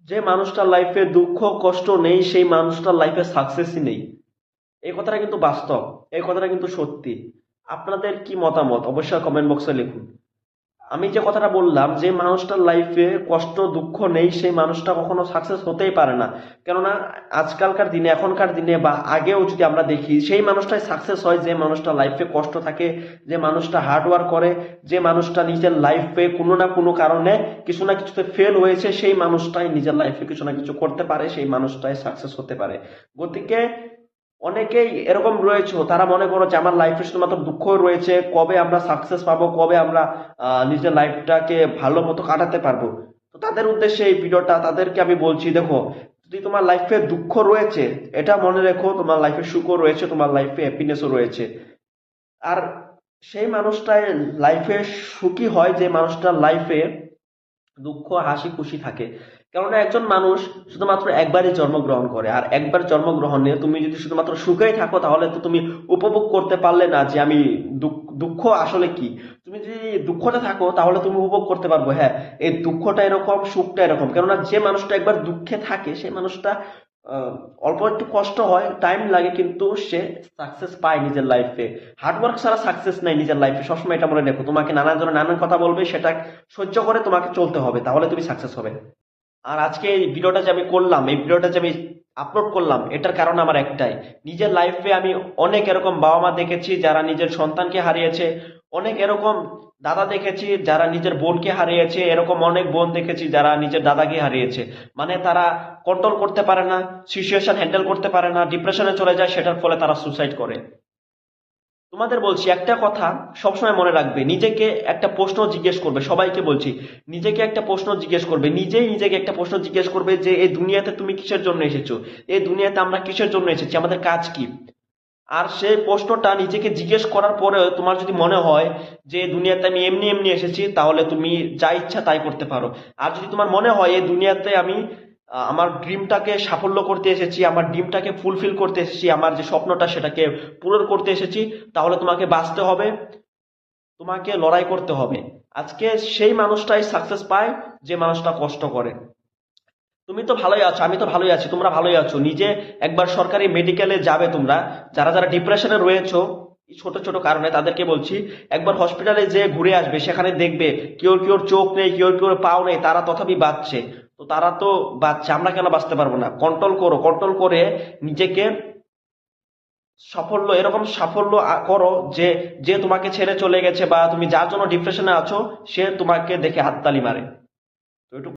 যে মানুষটার লাইফে দুঃখ কষ্ট নেই সেই মানুষটার লাইফে সাকসেসই নেই। এই কথাটা কিন্তু বাস্তব, এই কথাটা কিন্তু সত্যি। আপনাদের কি মতামত অবশ্যই কমেন্ট বক্সে লিখুন। আমি যে কথাটা বললাম যে মানুষটার লাইফে কষ্ট দুঃখ নেই সেই মানুষটা কখনো সাকসেস হতেই পারে না। কেননা আজকালকার দিনে এখনকার দিনে বা আগেও যদি আমরা দেখি সেই মানুষটাই সাকসেস হয় যে মানুষটা লাইফে কষ্ট থাকে, যে মানুষটা হার্ড ওয়ার্ক করে, যে মানুষটা নিজের লাইফে কোনো না কোনো কারণে কিছু না কিছুতে ফেল হয়েছে সেই মানুষটাই নিজের লাইফে কিছু না কিছু করতে পারে, সেই মানুষটাই সাকসেস হতে পারে। গতিকে অনেকেই এরকম রয়েছে তারা মনে করো যে আমার লাইফে শুধুমাত্র দুঃখ রয়েছে, কবে আমরা সাকসেস পাবো, কবে আমরা নিজের লাইফটাকে ভালো মতো কাটাতে পারবো। তো তাদের উদ্দেশ্যে এই ভিডিওটা, তাদেরকে আমি বলছি দেখো, যদি তোমার লাইফে দুঃখ রয়েছে এটা মনে রেখো, তোমার লাইফে সুখও রয়েছে, তোমার লাইফে হ্যাপিনেসও রয়েছে। আর সেই মানুষটাই লাইফে সুখী হয় যে মানুষটার লাইফে দুঃখ হাসি খুশি থাকে। কেননা একজন মানুষ শুধুমাত্র একবারই জন্মগ্রহণ করে, আর একবার জন্মগ্রহণে তুমি যদি শুধুমাত্র সুখেই থাকো তাহলে তো তুমি উপভোগ করতে পারলে না যে আমি দুঃখ আসলে কি। তুমি যদি দুঃখতে থাকো তাহলে তুমি উপভোগ করতে পারবো, হ্যাঁ এই দুঃখটা এরকম সুখটা এরকম। কেননা যে মানুষটা একবার দুঃখে থাকে সেই মানুষটা আহ, অল্প একটু কষ্ট হয়, টাইম লাগে, কিন্তু সে সাকসেস পায় নিজের লাইফে। হার্ডওয়ার্ক ছাড়া সাকসেস নাই নিজের লাইফে, সবসময় এটা মনে রেখো। তোমাকে নানান জনের নানান কথা বলবে, সেটা সহ্য করে তোমাকে চলতে হবে, তাহলে তুমি সাকসেস হবে। আর আজকে এই ভিডিওটা যে আমি করলাম, এই ভিডিওটা যে আমি আপলোড করলাম, এটার কারণ আমার একটাই। নিজের লাইফে আমি অনেক এরকম বাবা মা দেখেছি যারা নিজের সন্তানকে হারিয়েছে, অনেক এরকম দাদা দেখেছি যারা নিজের বোনকে হারিয়েছে, এরকম অনেক বোন দেখেছি যারা নিজের দাদাকে হারিয়েছে। মানে তারা কন্ট্রোল করতে পারে না, সিচুয়েশন হ্যান্ডেল করতে পারে না, ডিপ্রেশনে চলে যায়, সেটার ফলে তারা সুসাইড করে। তোমাদের বলছি একটা কথা, সবসময় মনে রাখবে, নিজেকে একটা প্রশ্ন জিজ্ঞেস করবে, সবাইকে বলছি, নিজেকে একটা প্রশ্ন জিজ্ঞেস করবে, নিজেই নিজেকে একটা প্রশ্ন জিজ্ঞেস করবে যে এই দুনিয়াতে তুমি কিসের জন্য এসেছো, এই দুনিয়াতে আমরা কিসের জন্য এসেছি, আমাদের কাজ কি। আর সেই প্রশ্নটা নিজেকে জিজ্ঞেস করার পরে তোমার যদি মনে হয় যে দুনিয়াতে আমি এমনি এমনি এসেছি, তাহলে তুমি যা ইচ্ছা তাই করতে পারো। আর যদি তোমার মনে হয় এই দুনিয়াতে আমি আমার ড্রিমটাকে সাফল্য করতে এসেছি, আমার ড্রিমটাকে ফুলফিল করতে এসেছি, আমার যে স্বপ্নটা সেটাকে পূরণ করতে এসেছি, তাহলে তোমাকে বাঁচতে হবে, তোমাকে লড়াই করতে হবে। আজকে সেই মানুষটাই সাকসেস পায় যে মানুষটা কষ্ট করে। তুমি তো ভালোই আছো, আমি তো ভালোই আছি, তোমরা ভালোই আছো। নিজে একবার সরকারি মেডিকেলে যাবে তোমরা, যারা যারা ডিপ্রেশনে রয়েছো এই ছোট ছোট কারণে, তাদেরকে বলছি একবার হসপিটালে যে ঘুরে আসবে, সেখানে দেখবে কেউ কেউ চোখ নেই, কেউ কেউ পাও নেই, তারা তথাপি বাঁচছে। তো তারা তো বাঁচছে, আমরা কেন বাঁচতে পারবো না? কন্ট্রোল করো, কন্ট্রোল করে নিজেকে সাফল্য, এরকম সাফল্য করো যে যে তোমাকে ছেড়ে চলে গেছে বা তুমি যার জন্য ডিপ্রেশনে আছো সে তোমাকে দেখে হাততালি মারে। তো এটুকু